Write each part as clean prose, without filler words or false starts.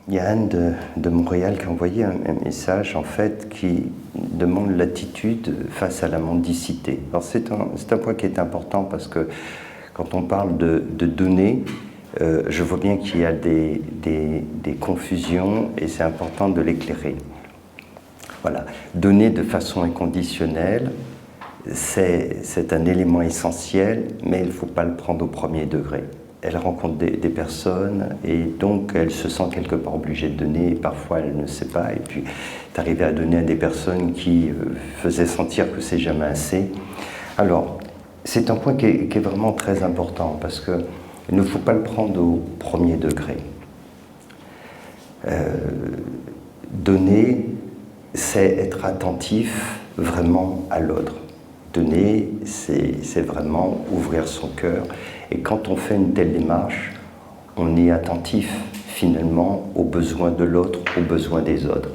Il y a Anne de Montréal qui a envoyé un message en fait qui demande l'attitude face à la mendicité. Alors c'est un point qui est important parce que quand on parle de donner, je vois bien qu'il y a des confusions et c'est important de l'éclairer. Voilà, donner de façon inconditionnelle, c'est un élément essentiel, mais il ne faut pas le prendre au premier degré. Elle rencontre des personnes et donc elle se sent quelque part obligée de donner et parfois elle ne sait pas et puis d'arriver à donner à des personnes qui faisaient sentir que c'est jamais assez. Alors c'est un point qui est vraiment très important parce qu'il ne faut pas le prendre au premier degré. Donner, c'est être attentif vraiment à l'autre. Donner, c'est vraiment ouvrir son cœur. Et quand on fait une telle démarche, on est attentif finalement aux besoins de l'autre, aux besoins des autres.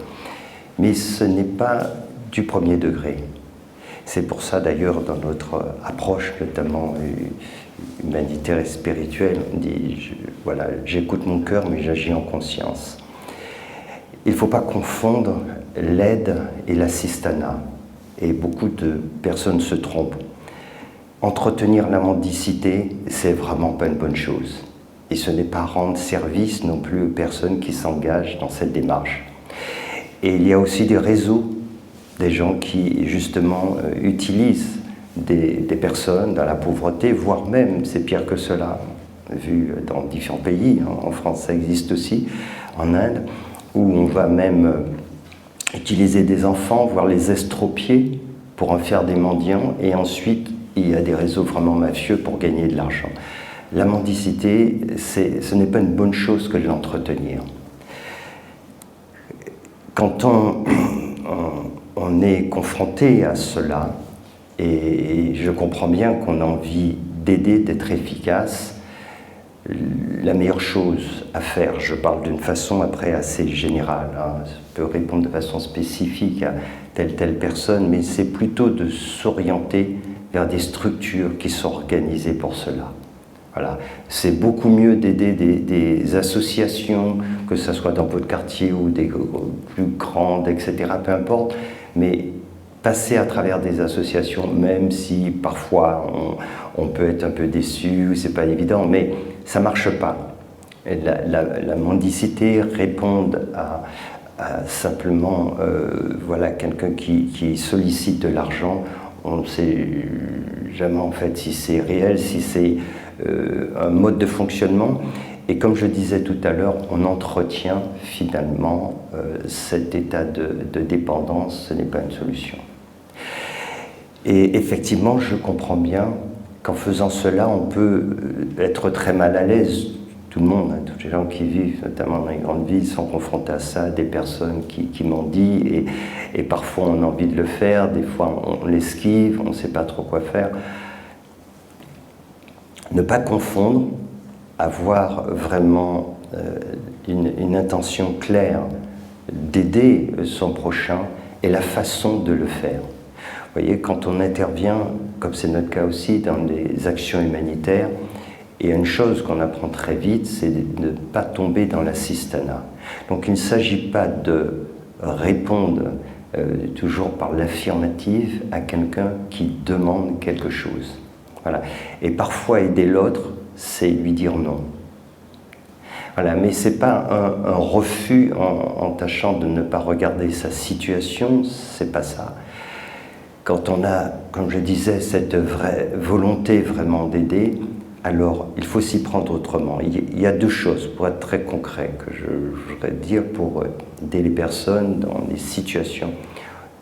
Mais ce n'est pas du premier degré. C'est pour ça d'ailleurs dans notre approche, notamment humanitaire et spirituelle, on dit, voilà, j'écoute mon cœur mais j'agis en conscience. Il ne faut pas confondre l'aide et l'assistanat. Et beaucoup de personnes se trompent. Entretenir la mendicité, c'est vraiment pas une bonne chose. Et ce n'est pas rendre service non plus aux personnes qui s'engagent dans cette démarche. Et il y a aussi des réseaux, des gens qui justement utilisent des personnes dans la pauvreté, voire même, c'est pire que cela, vu dans différents pays, en France ça existe aussi, en Inde, où on va même utiliser des enfants, voire les estropier pour en faire des mendiants, et ensuite il y a des réseaux vraiment mafieux pour gagner de l'argent. La mendicité, ce n'est pas une bonne chose que de l'entretenir. Quand on est confronté à cela, et je comprends bien qu'on a envie d'aider, d'être efficace, la meilleure chose à faire, je parle d'une façon après assez générale, je peux répondre de façon spécifique à telle personne, mais c'est plutôt de s'orienter vers des structures qui sont organisées pour cela. Voilà. C'est beaucoup mieux d'aider des associations, que ce soit dans votre quartier ou des plus grandes, etc., peu importe, mais passer à travers des associations, même si parfois on peut être un peu déçu, c'est pas évident, mais ça marche pas. Et la mendicité répond à simplement voilà, quelqu'un qui sollicite de l'argent. On ne sait jamais en fait si c'est réel, si c'est un mode de fonctionnement. Et comme je disais tout à l'heure, on entretient finalement cet état de dépendance, ce n'est pas une solution. Et effectivement, je comprends bien qu'en faisant cela, on peut être très mal à l'aise. Tout le monde, tous les gens qui vivent, notamment dans les grandes villes, sont confrontés à ça, des personnes qui mendient, et parfois on a envie de le faire, des fois on l'esquive, on ne sait pas trop quoi faire. Ne pas confondre, avoir vraiment une intention claire d'aider son prochain et la façon de le faire. Vous voyez, quand on intervient, comme c'est notre cas aussi, dans des actions humanitaires, il y a une chose qu'on apprend très vite, c'est de ne pas tomber dans l'assistanat. Donc il ne s'agit pas de répondre toujours par l'affirmative à quelqu'un qui demande quelque chose. Voilà. Et parfois aider l'autre, c'est lui dire non. Voilà. Mais ce n'est pas un refus en tâchant de ne pas regarder sa situation, c'est pas ça. Quand on a, comme je disais, cette vraie volonté vraiment d'aider, alors il faut s'y prendre autrement. Il y a deux choses, pour être très concret, que je voudrais dire pour aider les personnes dans des situations,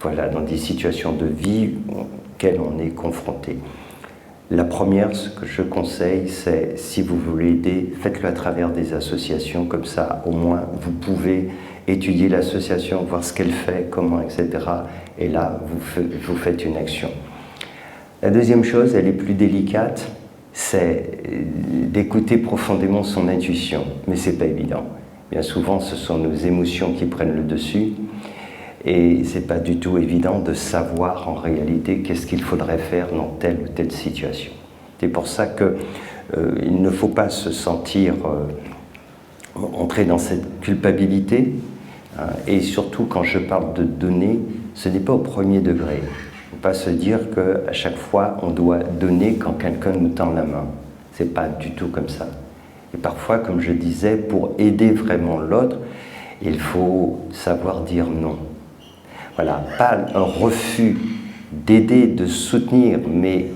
voilà, dans des situations de vie auxquelles on est confronté. La première, ce que je conseille, c'est si vous voulez aider, faites-le à travers des associations, comme ça au moins vous pouvez étudier l'association, voir ce qu'elle fait, comment, etc. Et là, vous faites une action. La deuxième chose, elle est plus délicate, c'est d'écouter profondément son intuition, mais ce n'est pas évident. Bien souvent, ce sont nos émotions qui prennent le dessus, et ce n'est pas du tout évident de savoir en réalité qu'est-ce qu'il faudrait faire dans telle ou telle situation. C'est pour ça qu'il ne faut pas se sentir entrer dans cette culpabilité. Et surtout, quand je parle de donner, ce n'est pas au premier degré. Il ne faut pas se dire qu'à chaque fois, on doit donner quand quelqu'un nous tend la main. Ce n'est pas du tout comme ça. Et parfois, comme je disais, pour aider vraiment l'autre, il faut savoir dire non. Voilà, pas un refus d'aider, de soutenir, mais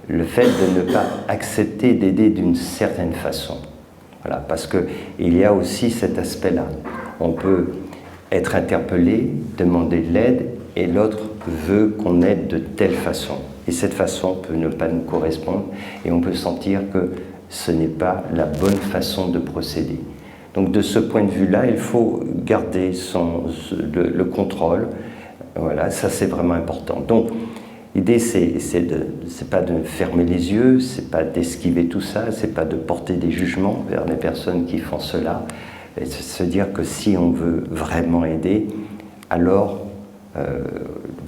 le fait de ne pas accepter d'aider d'une certaine façon. Voilà, parce qu'il y a aussi cet aspect-là. On peut être interpellé, demander de l'aide, et l'autre veut qu'on aide de telle façon. Et cette façon peut ne pas nous correspondre, et on peut sentir que ce n'est pas la bonne façon de procéder. Donc de ce point de vue-là, il faut garder le contrôle. Voilà, ça c'est vraiment important. Donc l'idée c'est pas de fermer les yeux, c'est pas d'esquiver tout ça, c'est pas de porter des jugements vers les personnes qui font cela, et se dire que si on veut vraiment aider, alors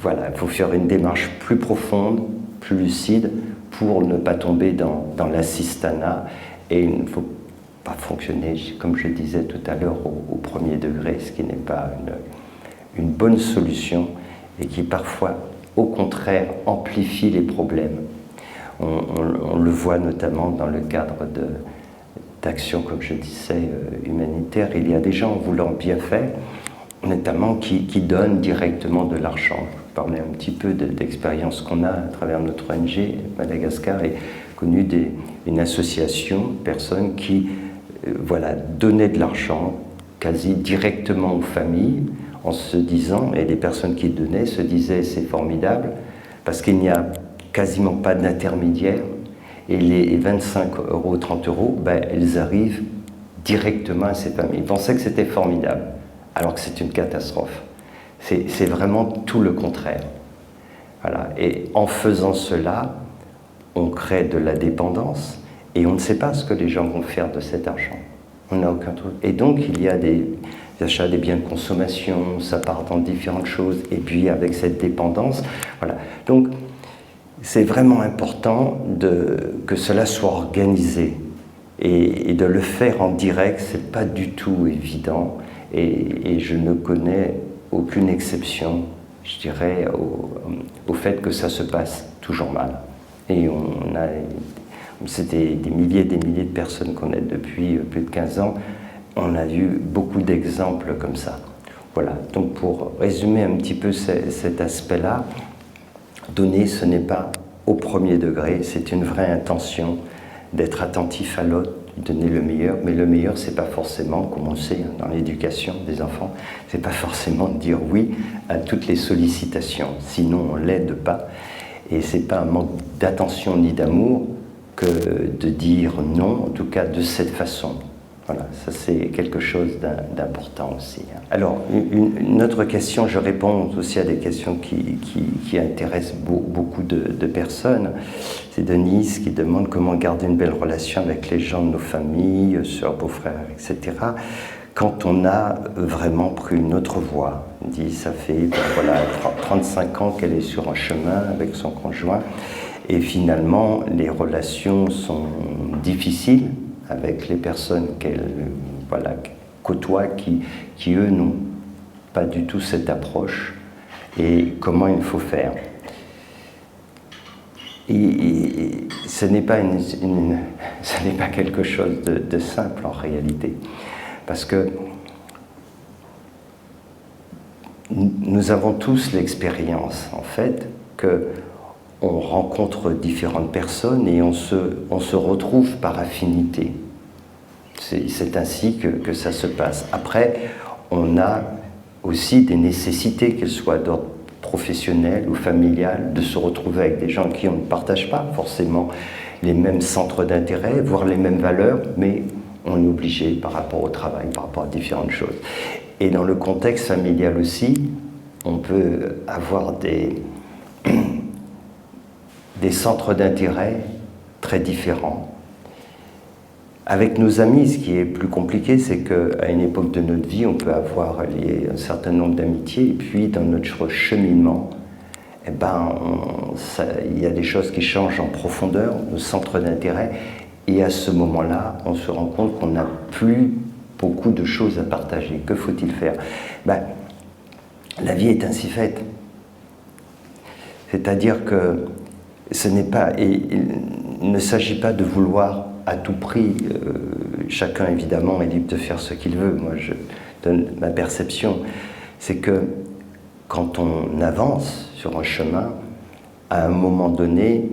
voilà, il faut faire une démarche plus profonde, plus lucide, pour ne pas tomber dans l'assistanat, et il ne faut pas fonctionner, comme je disais tout à l'heure, au premier degré, ce qui n'est pas une bonne solution, et qui parfois, au contraire, amplifie les problèmes. On le voit notamment dans le cadre d'actions, comme je disais, humanitaires. Il y a des gens voulant bien faire, notamment qui donnent directement de l'argent. Je parlais un petit peu d'expérience qu'on a à travers notre ONG, Madagascar, et connu une association de personnes qui voilà, donnaient de l'argent quasi directement aux familles, en se disant, et les personnes qui donnaient se disaient c'est formidable, parce qu'il n'y a quasiment pas d'intermédiaire, et les 25 euros, 30 euros, ben, elles arrivent directement à ces familles. Ils pensaient que c'était formidable, alors que c'est une catastrophe. C'est vraiment tout le contraire. Voilà. Et en faisant cela, on crée de la dépendance, et on ne sait pas ce que les gens vont faire de cet argent. On n'a aucun truc. Et donc, il y a des achats des biens de consommation, ça part dans différentes choses, et puis avec cette dépendance, voilà. Donc, c'est vraiment important que cela soit organisé, et de le faire en direct, c'est pas du tout évident, et je ne connais aucune exception, je dirais, au fait que ça se passe toujours mal. Et c'était des milliers de personnes qu'on aide depuis plus de 15 ans. On a eu beaucoup d'exemples comme ça. Voilà, donc pour résumer un petit peu cet aspect-là, donner, ce n'est pas au premier degré, c'est une vraie intention d'être attentif à l'autre, donner le meilleur, mais le meilleur, c'est pas forcément, comme on le sait dans l'éducation des enfants, c'est pas forcément de dire oui à toutes les sollicitations, sinon on l'aide pas, et c'est pas un manque d'attention ni d'amour que de dire non, en tout cas de cette façon. Voilà, ça c'est quelque chose d'important aussi. Alors, une autre question, je réponds aussi à des questions qui intéressent beaucoup de personnes. C'est Denise qui demande comment garder une belle relation avec les gens de nos familles, sœurs, beaux-frères, etc. Quand on a vraiment pris une autre voie. Elle dit, ça fait voilà, 35 ans qu'elle est sur un chemin avec son conjoint, et finalement, les relations sont difficiles avec les personnes qu'elle côtoie, qui eux n'ont pas du tout cette approche, et comment il faut faire. Et ce n'est pas, ce n'est pas quelque chose de simple en réalité, parce que nous avons tous l'expérience en fait que on rencontre différentes personnes et on se retrouve par affinité. C'est ainsi que ça se passe. Après, on a aussi des nécessités, qu'elles soient d'ordre professionnel ou familial, de se retrouver avec des gens qui on ne partage pas forcément les mêmes centres d'intérêt, voire les mêmes valeurs, mais on est obligé par rapport au travail, par rapport à différentes choses. Et dans le contexte familial aussi, on peut avoir des centres d'intérêt très différents. Avec nos amis, ce qui est plus compliqué, c'est qu'à une époque de notre vie, on peut avoir lié un certain nombre d'amitiés, et puis dans notre cheminement, il y a des choses qui changent en profondeur, nos centres d'intérêt, Et à ce moment-là, on se rend compte qu'on n'a plus beaucoup de choses à partager. Que faut-il faire? La vie est ainsi faite. C'est-à-dire que ce n'est pas... Et il ne s'agit pas de vouloir à tout prix... chacun, évidemment, est libre de faire ce qu'il veut. Moi, je donne ma perception. C'est que quand on avance sur un chemin, à un moment donné,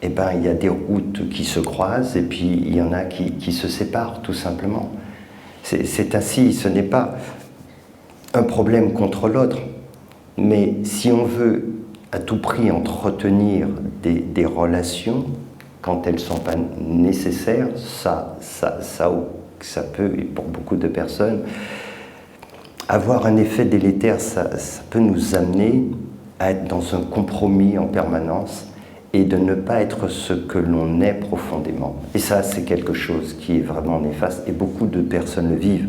eh ben, il y a des routes qui se croisent et puis il y en a qui se séparent, tout simplement. C'est ainsi, ce n'est pas un problème contre l'autre, mais si on veut à tout prix entretenir des relations, quand elles ne sont pas nécessaires, ça peut, et pour beaucoup de personnes, avoir un effet délétère. Ça peut nous amener à être dans un compromis en permanence et de ne pas être ce que l'on est profondément. Et ça, c'est quelque chose qui est vraiment néfaste, et beaucoup de personnes le vivent.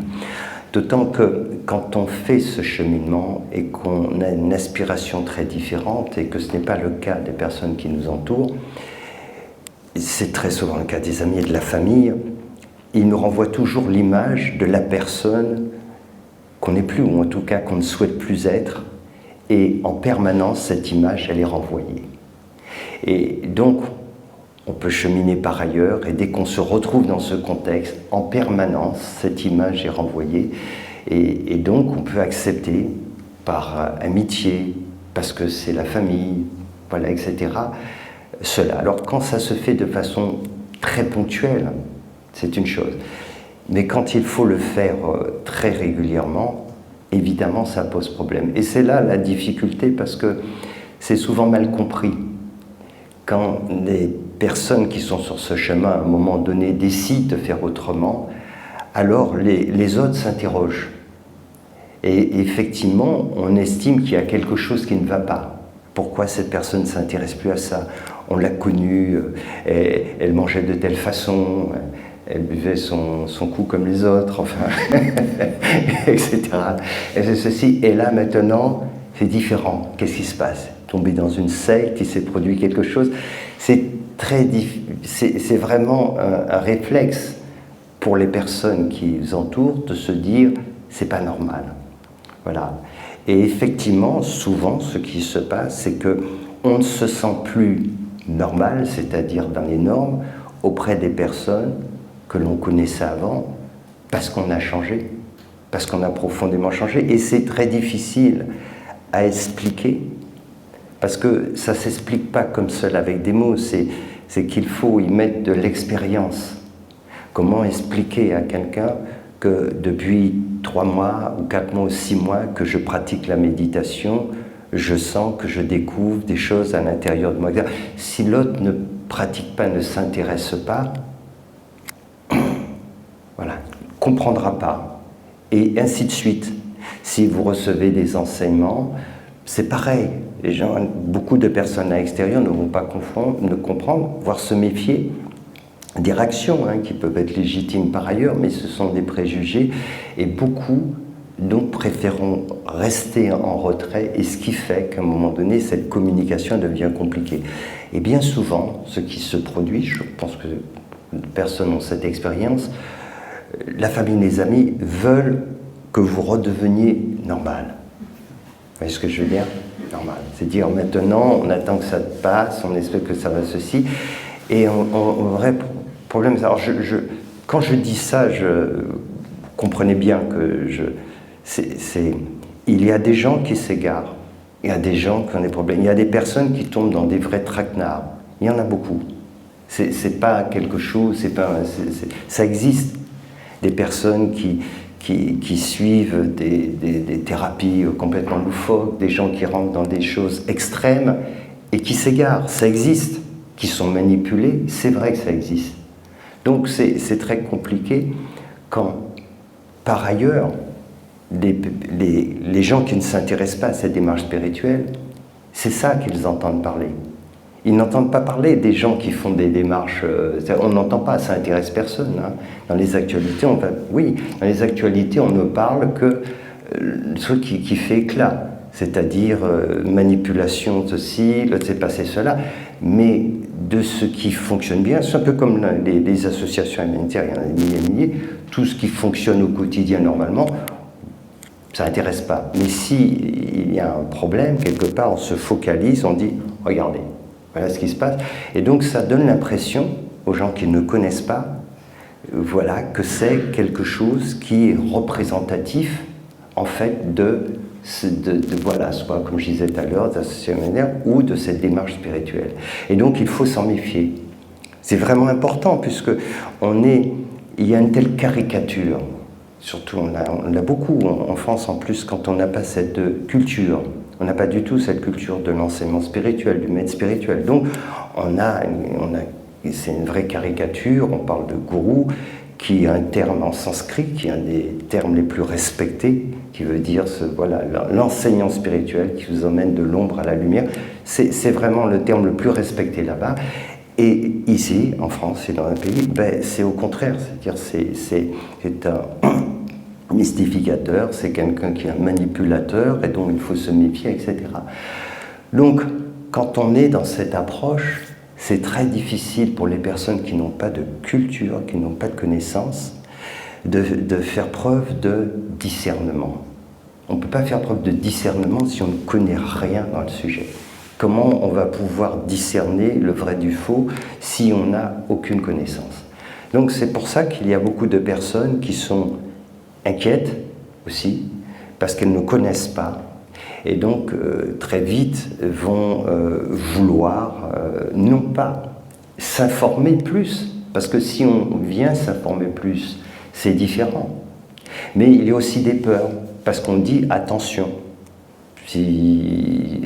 D'autant que quand on fait ce cheminement et qu'on a une aspiration très différente, et que ce n'est pas le cas des personnes qui nous entourent, c'est très souvent le cas des amis et de la famille, ils nous renvoient toujours l'image de la personne qu'on n'est plus, ou en tout cas qu'on ne souhaite plus être, et en permanence, cette image, elle est renvoyée. Et donc, on peut cheminer par ailleurs, et dès qu'on se retrouve dans ce contexte, en permanence, cette image est renvoyée, et donc on peut accepter, par amitié, parce que c'est la famille, voilà, etc., cela. Alors, quand ça se fait de façon très ponctuelle, c'est une chose. Mais quand il faut le faire très régulièrement, évidemment, ça pose problème. Et c'est là la difficulté, parce que c'est souvent mal compris. Quand des personnes qui sont sur ce chemin, à un moment donné, décident de faire autrement, alors les autres s'interrogent. Et effectivement, on estime qu'il y a quelque chose qui ne va pas. Pourquoi cette personne ne s'intéresse plus à ça? On l'a connue, elle mangeait de telle façon, elle buvait son coup comme les autres, enfin, etc. Et c'est ceci. Et là, maintenant, c'est différent. Qu'est-ce qui se passe? Tomber dans une secte, il s'est produit quelque chose. C'est vraiment un réflexe pour les personnes qui les entourent de se dire c'est pas normal. Voilà. Et effectivement, souvent, ce qui se passe, c'est qu'on ne se sent plus normal, c'est-à-dire dans les normes, auprès des personnes que l'on connaissait avant, parce qu'on a changé, parce qu'on a profondément changé. Et c'est très difficile à expliquer, parce que ça ne s'explique pas comme seul avec des mots, c'est qu'il faut y mettre de l'expérience. Comment expliquer à quelqu'un que depuis 3 mois ou 4 mois ou 6 mois que je pratique la méditation, je sens que je découvre des choses à l'intérieur de moi. Si l'autre ne pratique pas, ne s'intéresse pas, voilà, ne comprendra pas. Et ainsi de suite. Si vous recevez des enseignements, c'est pareil. Les gens, beaucoup de personnes à l'extérieur ne vont pas comprendre, voire se méfier des réactions qui peuvent être légitimes par ailleurs, mais ce sont des préjugés, et beaucoup donc préféreront rester en retrait, et ce qui fait qu'à un moment donné, cette communication devient compliquée. Et bien souvent, ce qui se produit, je pense que personne n'a cette expérience, la famille et les amis veulent que vous redeveniez normal. Vous voyez ce que je veux dire? Normal. C'est dire maintenant, on attend que ça passe, on espère que ça va ceci, et un vrai problème. Alors quand je dis ça, comprenez bien que il y a des gens qui s'égarent, il y a des gens qui ont des problèmes, il y a des personnes qui tombent dans des vrais traquenards. Il y en a beaucoup. C'est pas quelque chose, ça existe. Des personnes qui suivent des thérapies complètement loufoques, des gens qui rentrent dans des choses extrêmes et qui s'égarent. Ça existe. Qui sont manipulés, c'est vrai que ça existe. Donc c'est très compliqué quand, par ailleurs, les gens qui ne s'intéressent pas à cette démarche spirituelle, c'est ça qu'ils entendent parler. Ils n'entendent pas parler des gens qui font des démarches, on n'entend pas, ça n'intéresse personne. Dans les actualités, dans les actualités, on ne parle que de ce qui fait éclat, c'est-à-dire manipulation ceci, c'est passé cela, mais de ce qui fonctionne bien. C'est un peu comme les associations humanitaires, il y en a des milliers et des milliers. Tout ce qui fonctionne au quotidien normalement, ça n'intéresse pas. Mais s'il y a un problème, quelque part, on se focalise, on dit « Regardez, voilà ce qui se passe ». Et donc ça donne l'impression aux gens qui ne connaissent pas, voilà, que c'est quelque chose qui est représentatif, en fait, voilà, soit, comme je disais tout à l'heure, des associations humanitaires ou de cette démarche spirituelle. Et donc il faut s'en méfier. C'est vraiment important, puisque il y a une telle caricature. Surtout, on a beaucoup en France en plus, quand on n'a pas cette culture. On n'a pas du tout cette culture de l'enseignement spirituel, du maître spirituel. Donc, c'est une vraie caricature. On parle de gourou, qui est un terme en sanskrit, qui est un des termes les plus respectés, qui veut dire voilà, l'enseignant spirituel qui vous emmène de l'ombre à la lumière. C'est vraiment le terme le plus respecté là-bas. Et ici, en France et dans un pays, c'est au contraire. C'est-à-dire c'est un mystificateur, c'est quelqu'un qui est un manipulateur et dont il faut se méfier, etc. Donc, quand on est dans cette approche, c'est très difficile pour les personnes qui n'ont pas de culture, qui n'ont pas de connaissances, de faire preuve de discernement. On ne peut pas faire preuve de discernement si on ne connaît rien dans le sujet. Comment on va pouvoir discerner le vrai du faux si on n'a aucune connaissance? Donc c'est pour ça qu'il y a beaucoup de personnes qui sont inquiètes aussi, parce qu'elles ne connaissent pas, et donc très vite vont vouloir non pas s'informer plus, parce que si on vient s'informer plus, c'est différent. Mais il y a aussi des peurs, parce qu'on dit attention. Si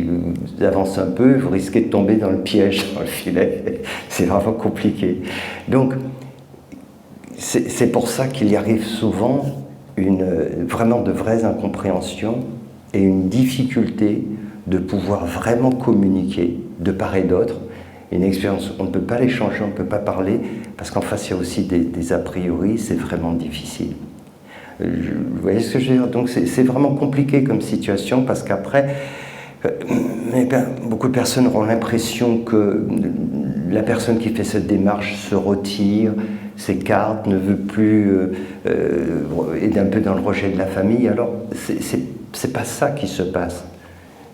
vous avancez un peu, vous risquez de tomber dans le piège, dans le filet. C'est vraiment compliqué. Donc, c'est pour ça qu'il y arrive souvent vraiment de vraies incompréhensions et une difficulté de pouvoir vraiment communiquer de part et d'autre. Une expérience, on ne peut pas l'échanger, on ne peut pas parler, parce qu'en face, il y a aussi des a priori, c'est vraiment difficile. Vous voyez ce que je veux dire? Donc c'est vraiment compliqué comme situation, parce qu'après, beaucoup de personnes auront l'impression que la personne qui fait cette démarche se retire, s'écarte, ne veut plus, est un peu dans le rejet de la famille. Alors, c'est pas ça qui se passe.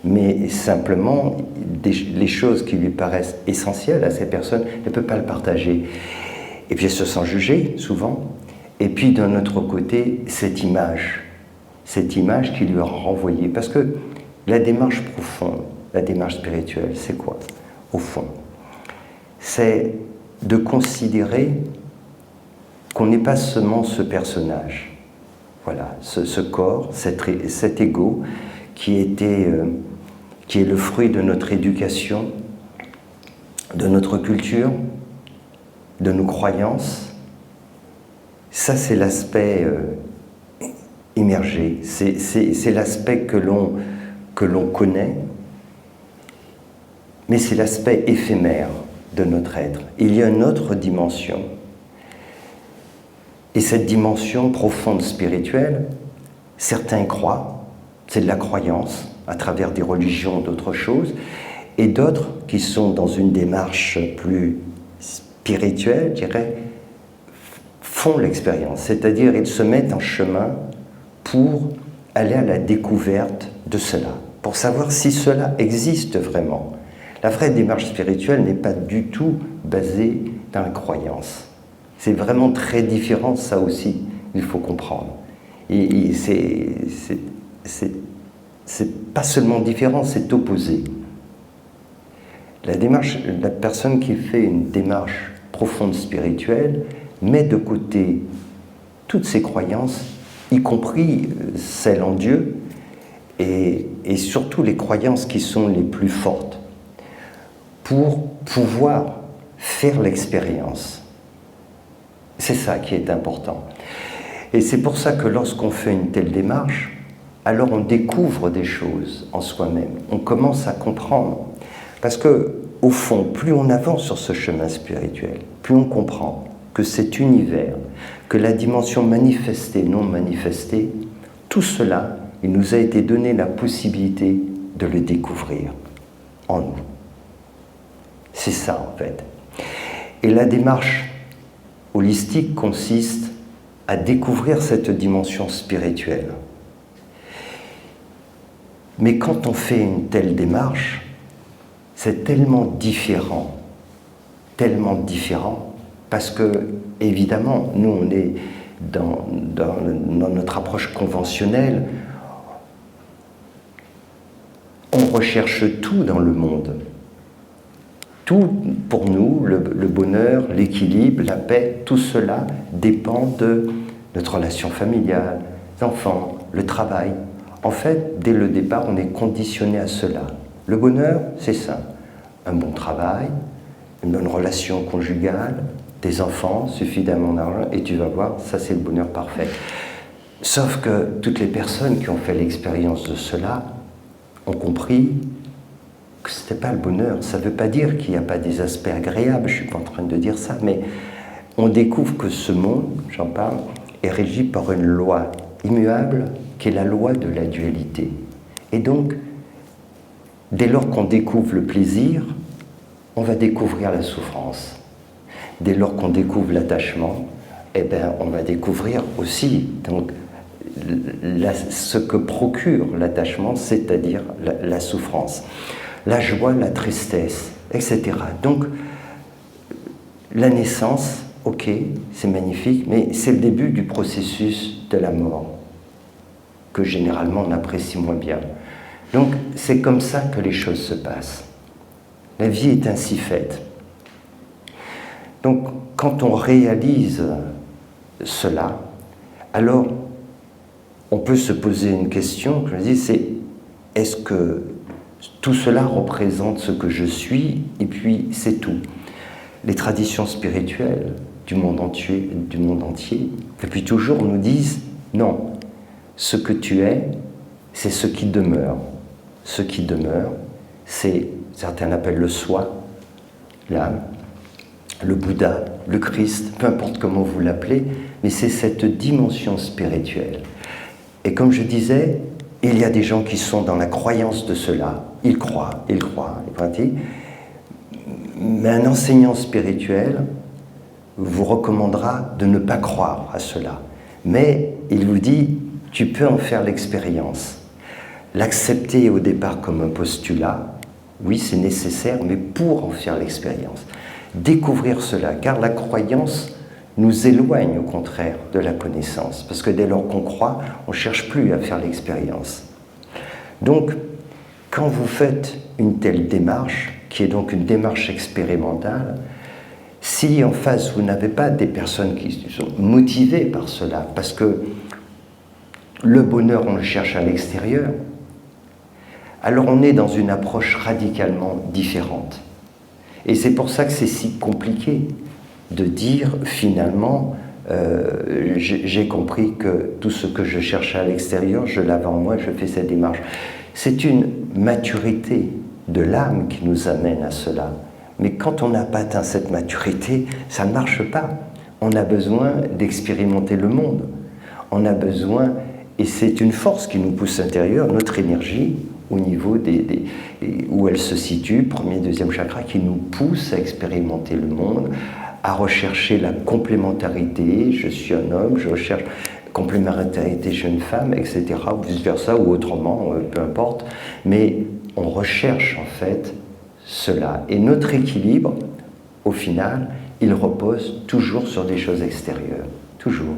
Mais simplement, les choses qui lui paraissent essentielles à ces personnes, elle ne peut pas le partager. Et puis elle se sent jugée, souvent. Et puis d'un autre côté, cette image qui lui est renvoyée. Parce que la démarche profonde, la démarche spirituelle, c'est quoi, au fond? C'est de considérer qu'on n'est pas seulement ce personnage, voilà, ce corps, cet ego qui est le fruit de notre éducation, de notre culture, de nos croyances. Ça, c'est l'aspect immergé, c'est l'aspect que l'on connaît, mais c'est l'aspect éphémère de notre être. Il y a une autre dimension. Et cette dimension profonde spirituelle, certains croient, c'est de la croyance, à travers des religions, d'autres choses, et d'autres qui sont dans une démarche plus spirituelle, je dirais, font l'expérience, c'est-à-dire ils se mettent en chemin pour aller à la découverte de cela, pour savoir si cela existe vraiment. La vraie démarche spirituelle n'est pas du tout basée dans la croyance. C'est vraiment très différent, ça aussi, il faut comprendre. Et c'est pas seulement différent, c'est opposé. La personne qui fait une démarche profonde spirituelle met de côté toutes ses croyances, y compris celles en Dieu, et surtout les croyances qui sont les plus fortes, pour pouvoir faire l'expérience. C'est ça qui est important. Et c'est pour ça que lorsqu'on fait une telle démarche, alors on découvre des choses en soi-même, on commence à comprendre. Parce que, au fond, plus on avance sur ce chemin spirituel, plus on comprend que cet univers, que la dimension manifestée, non manifestée, tout cela, il nous a été donné la possibilité de le découvrir en nous. C'est ça en fait. Et la démarche holistique consiste à découvrir cette dimension spirituelle. Mais quand on fait une telle démarche, c'est tellement différent, parce que, évidemment, nous, on est dans notre approche conventionnelle, on recherche tout dans le monde. Tout, pour nous, le bonheur, l'équilibre, la paix, tout cela dépend de notre relation familiale, les enfants, le travail. En fait, dès le départ, on est conditionné à cela. Le bonheur, c'est ça. Un bon travail, une bonne relation conjugale, des enfants, suffisamment d'argent, et tu vas voir, ça c'est le bonheur parfait. Sauf que toutes les personnes qui ont fait l'expérience de cela ont compris que ce n'était pas le bonheur. Ça ne veut pas dire qu'il n'y a pas des aspects agréables, je ne suis pas en train de dire ça, mais on découvre que ce monde, j'en parle, est régi par une loi immuable qui est la loi de la dualité. Et donc, dès lors qu'on découvre le plaisir, on va découvrir la souffrance. Dès lors qu'on découvre l'attachement, eh bien, on va découvrir aussi donc, ce que procure l'attachement, c'est-à-dire la souffrance, la joie, la tristesse, etc. Donc, la naissance, ok, c'est magnifique, mais c'est le début du processus de la mort, que généralement on apprécie moins bien. Donc, c'est comme ça que les choses se passent. La vie est ainsi faite. Donc, quand on réalise cela, alors on peut se poser une question, je me dis, c'est est-ce que tout cela représente ce que je suis, et puis c'est tout. Les traditions spirituelles du monde entier, depuis toujours, nous disent non, ce que tu es, c'est ce qui demeure. Ce qui demeure, c'est, certains l'appellent le soi, l'âme, le Bouddha, le Christ, peu importe comment vous l'appelez, mais c'est cette dimension spirituelle. Et comme je disais, il y a des gens qui sont dans la croyance de cela, ils croient, mais un enseignant spirituel vous recommandera de ne pas croire à cela. Mais il vous dit, tu peux en faire l'expérience. L'accepter au départ comme un postulat, oui, c'est nécessaire, mais pour en faire l'expérience. Découvrir cela, car la croyance nous éloigne au contraire de la connaissance, parce que dès lors qu'on croit, on ne cherche plus à faire l'expérience. Donc, quand vous faites une telle démarche, qui est donc une démarche expérimentale, si en face vous n'avez pas des personnes qui sont motivées par cela, parce que le bonheur on le cherche à l'extérieur, alors on est dans une approche radicalement différente. Et c'est pour ça que c'est si compliqué de dire finalement j'ai compris que tout ce que je cherche à l'extérieur, je l'avais en moi, je fais cette démarche. C'est une maturité de l'âme qui nous amène à cela. Mais quand on n'a pas atteint cette maturité, ça ne marche pas. On a besoin d'expérimenter le monde. On a besoin, et c'est une force qui nous pousse intérieur, notre énergie, au niveau où elle se situe, premier, deuxième chakra, qui nous pousse à expérimenter le monde, à rechercher la complémentarité. Je suis un homme, je recherche complémentarité, je suis une femme, etc., ou vice-versa, ou autrement, peu importe. Mais on recherche en fait cela. Et notre équilibre, au final, il repose toujours sur des choses extérieures. Toujours.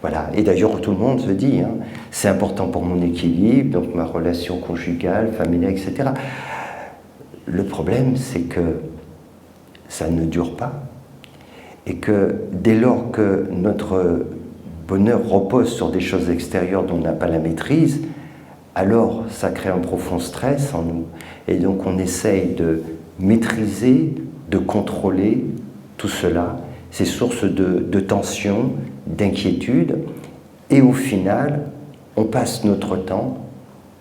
Voilà. Et d'ailleurs, tout le monde se dit, hein, c'est important pour mon équilibre, donc ma relation conjugale, familiale, etc. Le problème, c'est que ça ne dure pas. Et que dès lors que notre bonheur repose sur des choses extérieures dont on n'a pas la maîtrise, alors ça crée un profond stress en nous. Et donc on essaye de maîtriser, de contrôler tout cela, ces sources de tension, d'inquiétude, et au final, on passe notre temps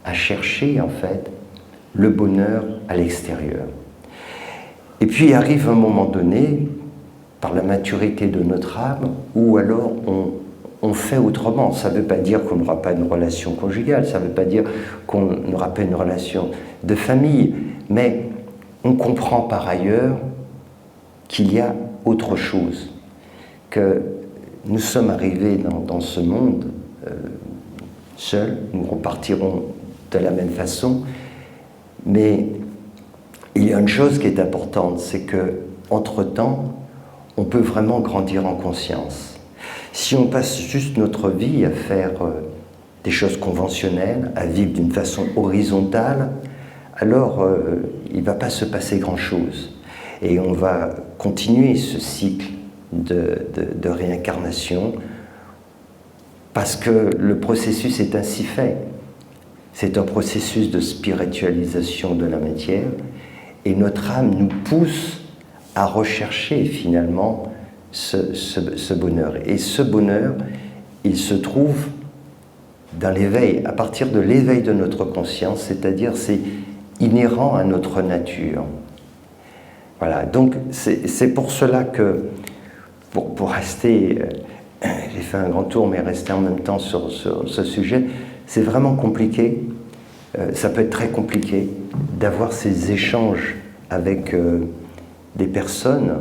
à chercher en fait le bonheur à l'extérieur. Et puis arrive un moment donné, par la maturité de notre âme, où alors on fait autrement. Ça ne veut pas dire qu'on n'aura pas une relation conjugale, ça ne veut pas dire qu'on n'aura pas une relation de famille, mais on comprend par ailleurs qu'il y a autre chose, que nous sommes arrivés dans ce monde seuls, nous repartirons de la même façon, mais il y a une chose qui est importante, c'est que entre-temps, on peut vraiment grandir en conscience. Si on passe juste notre vie à faire des choses conventionnelles, à vivre d'une façon horizontale, alors il ne va pas se passer grand-chose. Et on va continuer ce cycle de réincarnation parce que le processus est ainsi fait. C'est un processus de spiritualisation de la matière et notre âme nous pousse à rechercher finalement ce bonheur. Et ce bonheur, il se trouve dans l'éveil, à partir de l'éveil de notre conscience, c'est-à-dire c'est inhérent à notre nature. Voilà, donc c'est pour cela que, pour rester, j'ai fait un grand tour, mais rester en même temps sur ce sujet, c'est vraiment compliqué, ça peut être très compliqué d'avoir ces échanges avec des personnes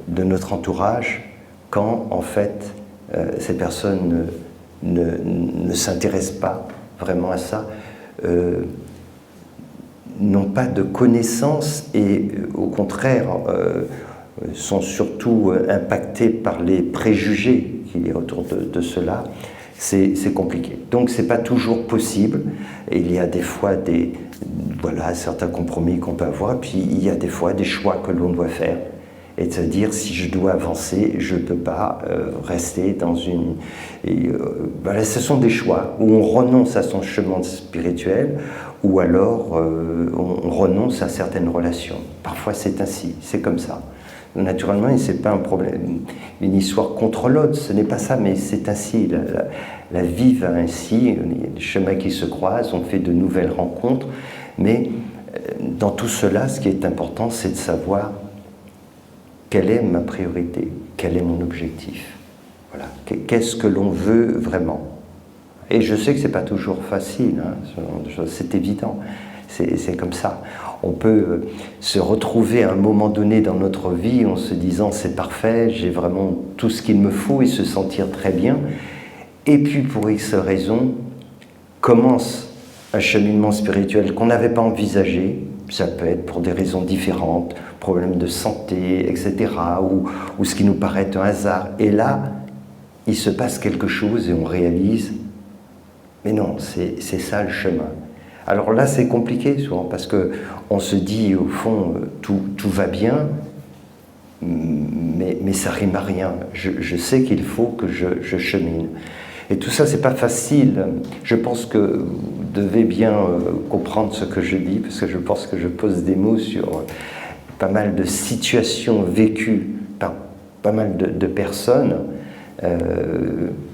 de notre entourage quand, en fait, ces personnes ne s'intéressent pas vraiment à ça, n'ont pas de connaissances et au contraire sont surtout impactés par les préjugés qu'il y a autour de cela, c'est compliqué. Donc c'est pas toujours possible. Et il y a des fois certains compromis qu'on peut avoir, puis il y a des fois des choix que l'on doit faire. Et de se dire, si je dois avancer, je ne peux pas rester dans une... ce sont des choix où on renonce à son chemin spirituel, ou alors on renonce à certaines relations. Parfois c'est ainsi, c'est comme ça. Naturellement, ce n'est pas un problème, une histoire contre l'autre, ce n'est pas ça, mais c'est ainsi. La vie va ainsi, il y a des chemins qui se croisent, on fait de nouvelles rencontres, mais dans tout cela, ce qui est important, c'est de savoir quelle est ma priorité, quel est mon objectif. Voilà. Qu'est-ce que l'on veut vraiment? Et je sais que ce n'est pas toujours facile, hein, c'est évident, c'est comme ça. On peut se retrouver à un moment donné dans notre vie en se disant c'est parfait, j'ai vraiment tout ce qu'il me faut et se sentir très bien. Et puis pour X raisons, commence un cheminement spirituel qu'on n'avait pas envisagé. Ça peut être pour des raisons différentes, problèmes de santé, etc. Ou ce qui nous paraît un hasard. Et là, il se passe quelque chose et on réalise, mais non, c'est ça le chemin. Alors là, c'est compliqué souvent, parce qu'on se dit, au fond, tout va bien, mais ça rime à rien. Je sais qu'il faut que je chemine. Et tout ça, c'est pas facile. Je pense que vous devez bien comprendre ce que je dis, parce que je pense que je pose des mots sur pas mal de situations vécues par pas mal de personnes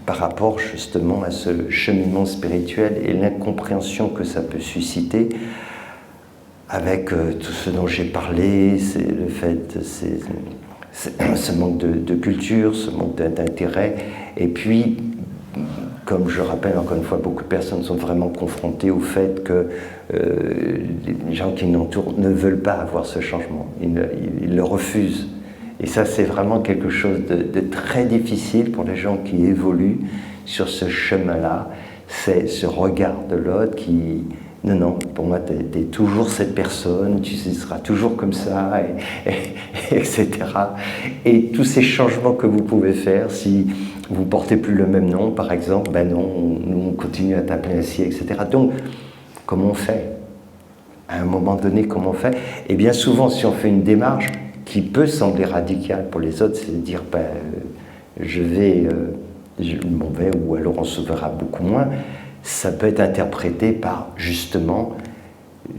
par rapport justement à ce cheminement spirituel et l'incompréhension que ça peut susciter avec tout ce dont j'ai parlé, c'est le fait, ce manque de culture, ce manque d'intérêt, et puis comme je rappelle encore une fois, beaucoup de personnes sont vraiment confrontées au fait que les gens qui nous entourent ne veulent pas avoir ce changement, ils le refusent. Et ça, c'est vraiment quelque chose de très difficile pour les gens qui évoluent sur ce chemin-là. C'est ce regard de l'autre qui... Non, pour moi, tu es toujours cette personne, tu seras toujours comme ça, etc. Et tous ces changements que vous pouvez faire, si vous ne portez plus le même nom, par exemple, ben non, nous on continue à t'appeler ainsi, etc. Donc, comment on fait? À un moment donné, comment on fait? Et bien souvent, si on fait une démarche qui peut sembler radicale pour les autres, c'est de dire, ben, je m'en vais, ou alors on se verra beaucoup moins. Ça peut être interprété par, justement,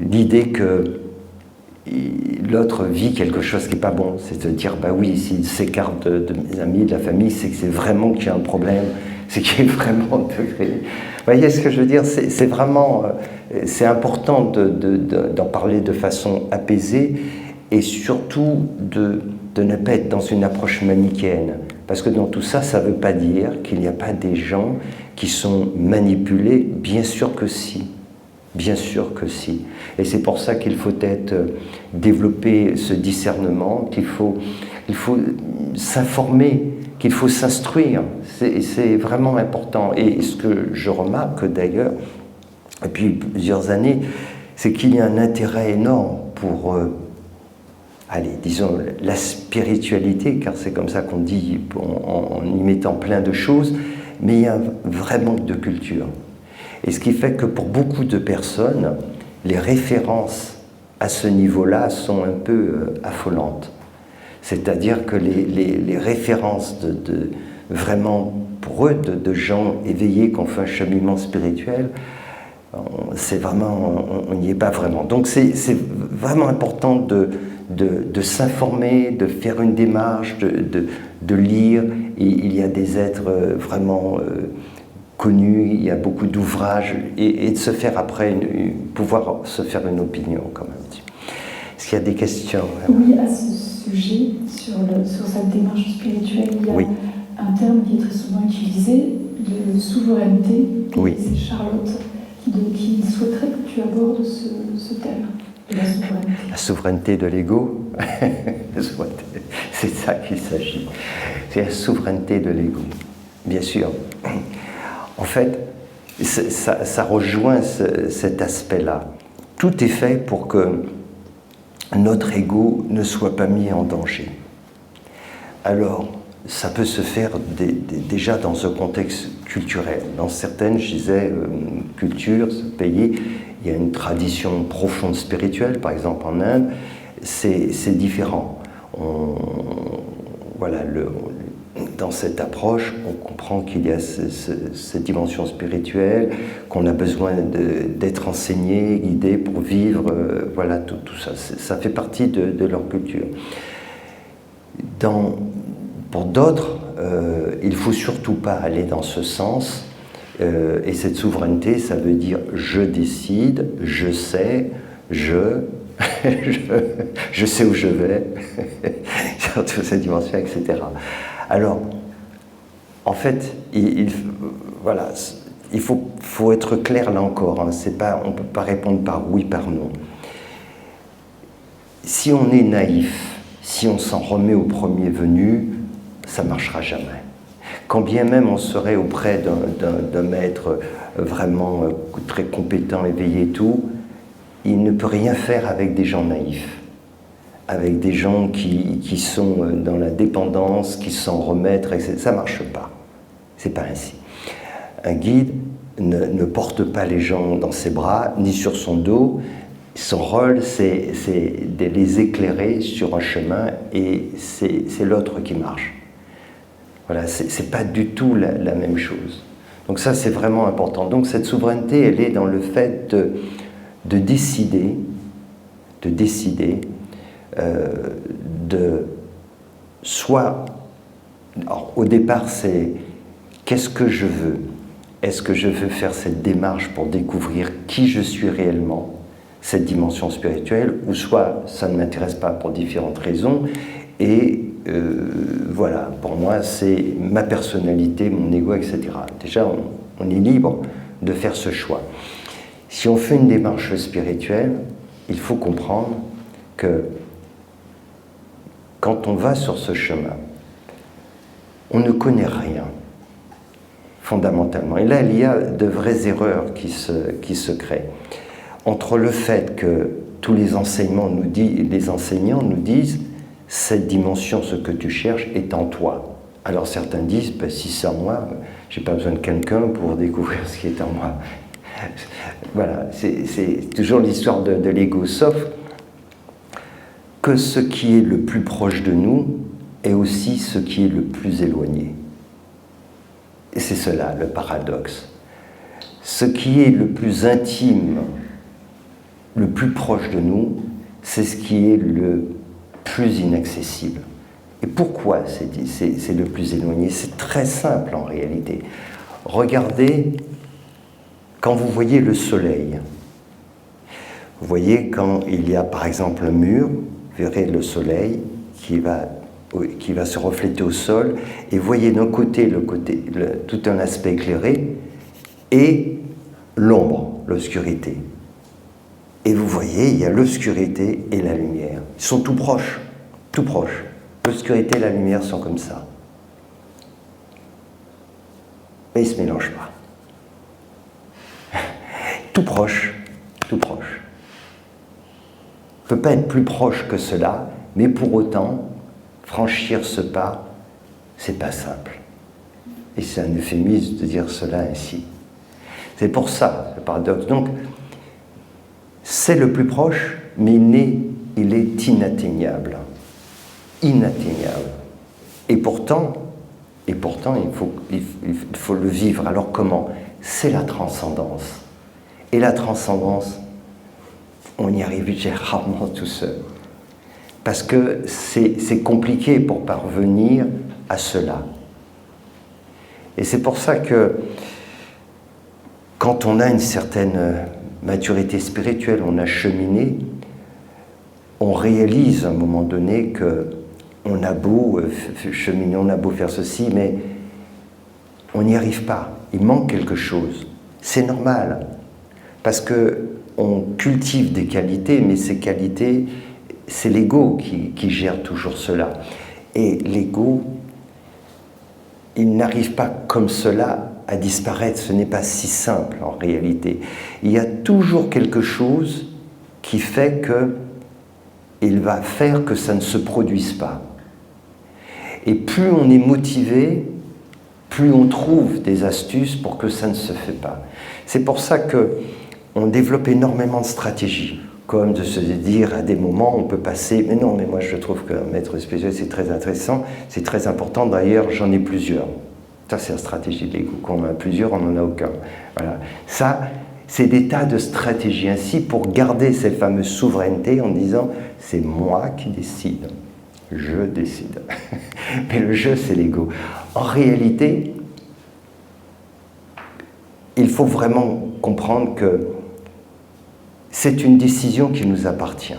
l'idée que l'autre vit quelque chose qui n'est pas bon. C'est de dire, bah oui, s'il s'écarte de mes amis, de la famille, c'est que c'est vraiment qu'il y a un problème, c'est qu'il y a vraiment degré. Vous voyez ce que je veux dire? C'est vraiment... c'est important d'en parler de façon apaisée et surtout de ne pas être dans une approche manichéenne. Parce que dans tout ça, ça ne veut pas dire qu'il n'y a pas des gens qui sont manipulés, bien sûr que si. Bien sûr que si. Et c'est pour ça qu'il faut développer ce discernement, qu'il faut s'informer, qu'il faut s'instruire. C'est vraiment important. Et ce que je remarque d'ailleurs, depuis plusieurs années, c'est qu'il y a un intérêt énorme pour, disons, la spiritualité, car c'est comme ça qu'on dit, en y mettant plein de choses, mais il y a un vrai manque de culture. Et ce qui fait que pour beaucoup de personnes, les références à ce niveau-là sont un peu affolantes. C'est-à-dire que les références vraiment, pour eux, de gens éveillés qui ont fait un cheminement spirituel, c'est vraiment, on n'y est pas vraiment. Donc c'est vraiment important de s'informer, de faire une démarche, de lire. Et il y a des êtres vraiment connus, il y a beaucoup d'ouvrages, et de se faire après, pouvoir se faire une opinion quand même. Est-ce qu'il y a des questions? Oui, à ce sujet, sur cette démarche spirituelle, il y a oui. un terme qui est très souvent utilisé, de souveraineté. Oui. C'est Charlotte qui souhaiterait que tu abordes ce thème de la souveraineté. La souveraineté de l'ego, c'est ça qu'il s'agit. C'est la souveraineté de l'ego, bien sûr. En fait, ça rejoint cet aspect-là. Tout est fait pour que notre ego ne soit pas mis en danger. Alors, ça peut se faire déjà dans un contexte culturel. Dans certaines, je disais, cultures, pays, il y a une tradition profonde spirituelle, par exemple en Inde, c'est différent. Dans cette approche, on comprend qu'il y a cette dimension spirituelle, qu'on a besoin d'être enseigné, guidé pour vivre, tout ça. Ça fait partie de leur culture. Pour d'autres, il ne faut surtout pas aller dans ce sens. Et cette souveraineté, ça veut dire je décide, je sais, je sais où je vais, sur toute cette dimension, etc. Alors, en fait, il faut être clair là encore. Hein, on ne peut pas répondre par oui, par non. Si on est naïf, si on s'en remet au premier venu, ça ne marchera jamais. Quand bien même on serait auprès d'un maître vraiment très compétent, éveillé et tout, il ne peut rien faire avec des gens naïfs, avec des gens qui sont dans la dépendance, qui s'en remettent, etc. Ça ne marche pas. C'est pas ainsi. Un guide ne porte pas les gens dans ses bras, ni sur son dos. Son rôle, c'est de les éclairer sur un chemin, et c'est l'autre qui marche. Voilà, c'est pas du tout la même chose. Donc ça, c'est vraiment important. Donc cette souveraineté, elle est dans le fait de décider, soit, alors, au départ, c'est qu'est-ce que je veux? Est-ce que je veux faire cette démarche pour découvrir qui je suis réellement, cette dimension spirituelle, ou soit ça ne m'intéresse pas pour différentes raisons, et voilà, pour moi, c'est ma personnalité, mon ego, etc. Déjà, on est libre de faire ce choix. Si on fait une démarche spirituelle, il faut comprendre que quand on va sur ce chemin, on ne connaît rien, fondamentalement. Et là, il y a de vraies erreurs qui se créent. Entre le fait que tous les enseignants nous disent cette dimension, ce que tu cherches, est en toi. Alors certains disent, si c'est en moi, j'ai pas besoin de quelqu'un pour découvrir ce qui est en moi. Voilà, c'est toujours l'histoire de l'ego, sauf que ce qui est le plus proche de nous est aussi ce qui est le plus éloigné. Et c'est cela, le paradoxe. Ce qui est le plus intime, le plus proche de nous, c'est ce qui est le plus inaccessible. Et pourquoi c'est le plus éloigné? C'est très simple en réalité. Regardez, quand vous voyez le soleil, vous voyez quand il y a par exemple un mur, vous verrez le soleil qui va se refléter au sol, et vous voyez d'un côté, tout un aspect éclairé, et l'ombre, l'obscurité. Et vous voyez, il y a l'obscurité et la lumière. Ils sont tout proches, tout proches. L'obscurité et la lumière sont comme ça. Mais ils ne se mélangent pas. Tout proche, tout proche. On ne peut pas être plus proche que cela, mais pour autant, franchir ce pas, c'est pas simple. Et c'est un euphémisme de dire cela ainsi. C'est pour ça, le paradoxe. Donc, c'est le plus proche, mais il est inatteignable. Inatteignable. Et pourtant, il faut le vivre. Alors comment? C'est la transcendance. Et la transcendance, on y arrive rarement tout seul. Parce que c'est compliqué pour parvenir à cela. Et c'est pour ça que quand on a une certaine maturité spirituelle, on a cheminé, on réalise à un moment donné qu'on a beau cheminer, on a beau faire ceci, mais on n'y arrive pas. Il manque quelque chose. C'est normal. Parce qu'on cultive des qualités, mais ces qualités, c'est l'ego qui gère toujours cela. Et l'ego, il n'arrive pas comme cela à disparaître. Ce n'est pas si simple en réalité. Il y a toujours quelque chose qui fait qu'il va faire que ça ne se produise pas. Et plus on est motivé, plus on trouve des astuces pour que ça ne se fait pas. C'est pour ça qu'on développe énormément de stratégies, comme de se dire à des moments on peut passer, mais non, mais moi je trouve qu'un maître spirituel c'est très intéressant, c'est très important, d'ailleurs j'en ai plusieurs. Ça c'est la stratégie de l'ego, quand on en a plusieurs, on n'en a aucun. Voilà. Ça, c'est des tas de stratégies ainsi pour garder cette fameuse souveraineté en disant c'est moi qui décide, je décide. Mais le je c'est l'ego. En réalité, il faut vraiment comprendre que c'est une décision qui nous appartient.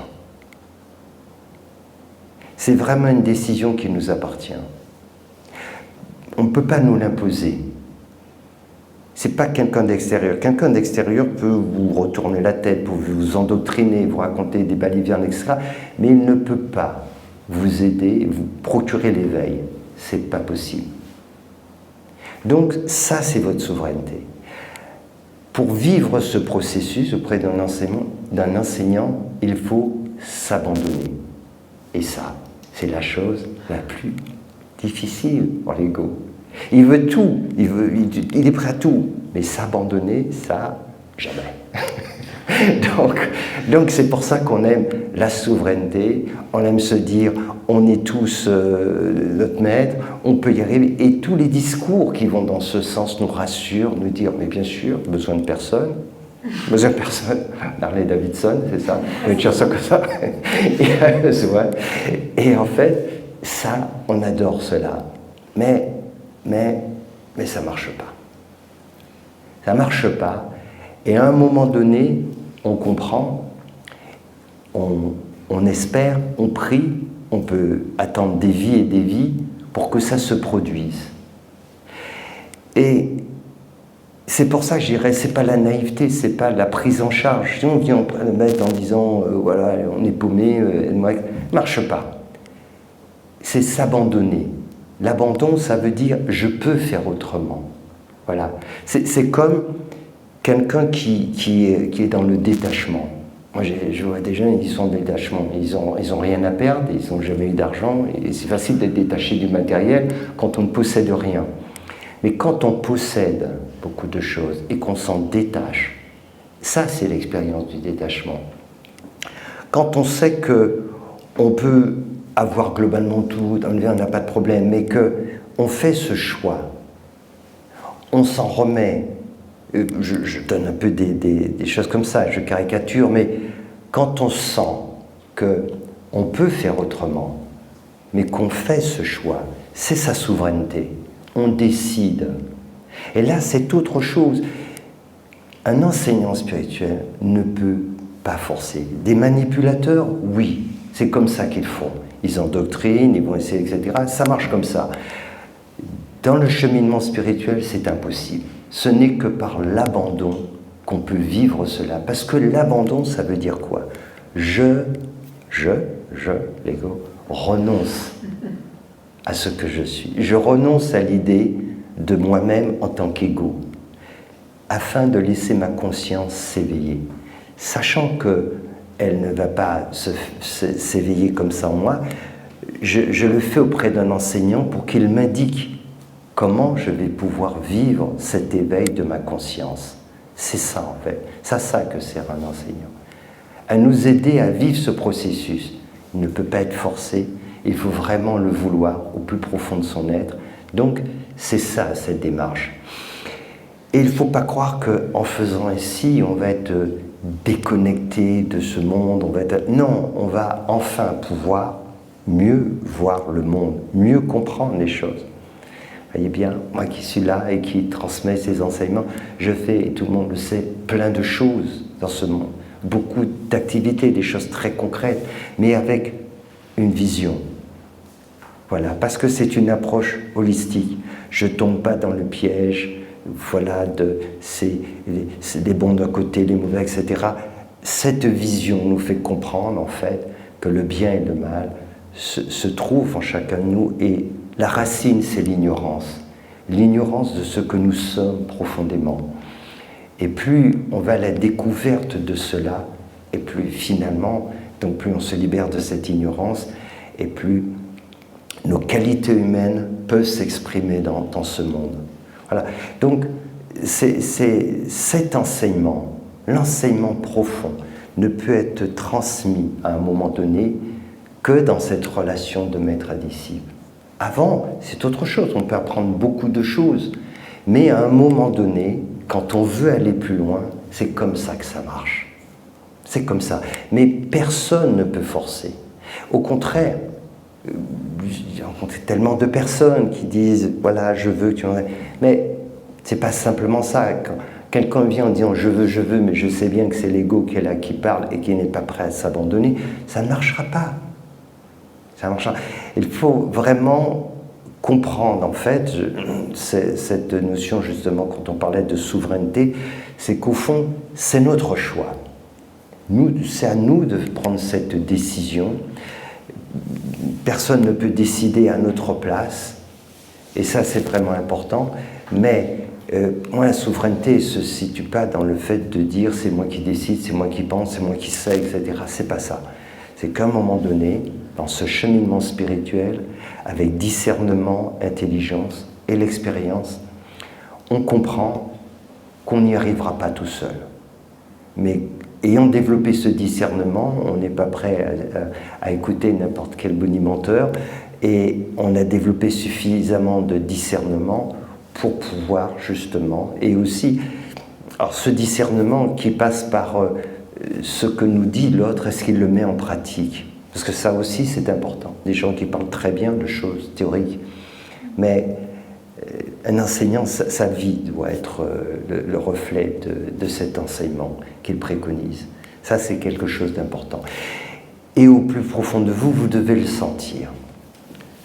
C'est vraiment une décision qui nous appartient. On ne peut pas nous l'imposer. Ce n'est pas quelqu'un d'extérieur. Quelqu'un d'extérieur peut vous retourner la tête, peut vous endoctriner, vous raconter des balivernes, etc. Mais il ne peut pas vous aider, vous procurer l'éveil. Ce n'est pas possible. Donc ça, c'est votre souveraineté. Pour vivre ce processus auprès d'un enseignant, il faut s'abandonner. Et ça, c'est la chose la plus difficile pour l'ego. Il veut tout, il est prêt à tout, mais s'abandonner, ça, jamais. Donc c'est pour ça qu'on aime la souveraineté, on aime se dire on est tous notre maître, on peut y arriver, et tous les discours qui vont dans ce sens nous rassurent, nous dire mais bien sûr, besoin de personne, Harley Davidson, c'est ça, une chanson comme ça, et en fait, ça, on adore cela, mais ça marche pas. Ça marche pas, et à un moment donné, on comprend, on espère, on prie, on peut attendre des vies et des vies pour que ça se produise. Et c'est pour ça que je dirais, c'est pas la naïveté, c'est pas la prise en charge. Si on vient le mettre en disant, voilà, on est paumé, marche pas. C'est s'abandonner. L'abandon, ça veut dire, je peux faire autrement. Voilà. C'est comme quelqu'un qui est dans le détachement. Moi, je vois des jeunes, ils sont en détachement. Ils ont rien à perdre, ils n'ont jamais eu d'argent. Et c'est facile d'être détaché du matériel quand on ne possède rien. Mais quand on possède beaucoup de choses et qu'on s'en détache, ça, c'est l'expérience du détachement. Quand on sait qu'on peut avoir globalement tout, on n'a pas de problème, mais qu'on fait ce choix, on s'en remet. Je donne un peu des choses comme ça, je caricature, mais quand on sent qu'on peut faire autrement, mais qu'on fait ce choix, c'est sa souveraineté. On décide. Et là, c'est autre chose. Un enseignant spirituel ne peut pas forcer. Des manipulateurs, oui, c'est comme ça qu'ils font. Ils endoctrinent, ils vont essayer, etc. Ça marche comme ça. Dans le cheminement spirituel, c'est impossible. Ce n'est que par l'abandon qu'on peut vivre cela. Parce que l'abandon, ça veut dire quoi? L'ego, renonce à ce que je suis. Je renonce à l'idée de moi-même en tant qu'ego, afin de laisser ma conscience s'éveiller, sachant qu'elle ne va pas s'éveiller comme ça en moi. Je le fais auprès d'un enseignant pour qu'il m'indique comment je vais pouvoir vivre cet éveil de ma conscience. C'est ça en fait, c'est à ça que sert un enseignant, à nous aider à vivre ce processus. Il ne peut pas être forcé, il faut vraiment le vouloir au plus profond de son être. Donc c'est ça cette démarche. Et il ne faut pas croire qu'en faisant ainsi, on va être déconnecté de ce monde. Non, on va enfin pouvoir mieux voir le monde, mieux comprendre les choses. Voyez bien, moi qui suis là et qui transmets ces enseignements, je fais, et tout le monde le sait, plein de choses dans ce monde. Beaucoup d'activités, des choses très concrètes, mais avec une vision. Voilà, parce que c'est une approche holistique. Je ne tombe pas dans le piège, voilà, c'est des bons d'un côté, les mauvais, etc. Cette vision nous fait comprendre, en fait, que le bien et le mal se trouvent en chacun de nous, et la racine, c'est l'ignorance de ce que nous sommes profondément. Et plus on va à la découverte de cela, et plus finalement, donc plus on se libère de cette ignorance, et plus nos qualités humaines peuvent s'exprimer dans ce monde. Voilà. Donc, c'est cet enseignement, l'enseignement profond, ne peut être transmis à un moment donné que dans cette relation de maître à disciple. Avant, c'est autre chose, on peut apprendre beaucoup de choses, mais à un moment donné, quand on veut aller plus loin, c'est comme ça que ça marche. C'est comme ça. Mais personne ne peut forcer. Au contraire, j'ai rencontré tellement de personnes qui disent « voilà, je veux que tu en aies ». Mais c'est pas simplement ça. Quand quelqu'un vient en disant « je veux », mais je sais bien que c'est l'ego qui est là, qui parle et qui n'est pas prêt à s'abandonner, ça ne marchera pas. Ça marchera. Il faut vraiment comprendre, en fait, cette notion, justement, quand on parlait de souveraineté, c'est qu'au fond, c'est notre choix. C'est à nous de prendre cette décision. Personne ne peut décider à notre place, et ça c'est vraiment important, mais moi la souveraineté ne se situe pas dans le fait de dire c'est moi qui décide, c'est moi qui pense, c'est moi qui sais, etc. C'est pas ça. C'est qu'à un moment donné, dans ce cheminement spirituel, avec discernement, intelligence et l'expérience, on comprend qu'on n'y arrivera pas tout seul. Mais ayant développé ce discernement, on n'est pas prêt à écouter n'importe quel bonimenteur, et on a développé suffisamment de discernement pour pouvoir justement, et aussi, alors ce discernement qui passe par ce que nous dit l'autre, est-ce qu'il le met en pratique? Parce que ça aussi c'est important, des gens qui parlent très bien de choses théoriques, mais un enseignant, sa vie doit être le reflet de cet enseignement qu'il préconise. Ça, c'est quelque chose d'important. Et au plus profond de vous, vous devez le sentir.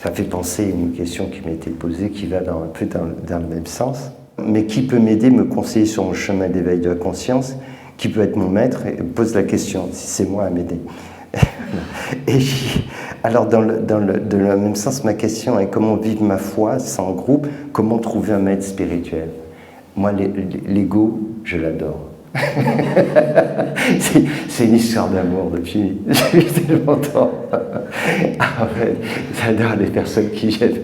Ça fait penser à une question qui m'a été posée, qui va un peu dans le même sens. Mais qui peut m'aider, me conseiller sur mon chemin d'éveil de la conscience? Qui peut être mon maître? Et pose la question, si c'est moi à m'aider. Et alors, dans le même sens, ma question est comment vivre ma foi sans groupe? Comment trouver un maître spirituel? Moi, l'ego, je l'adore. C'est une histoire d'amour depuis tellement longtemps. En fait, j'adore les personnes qui viennent.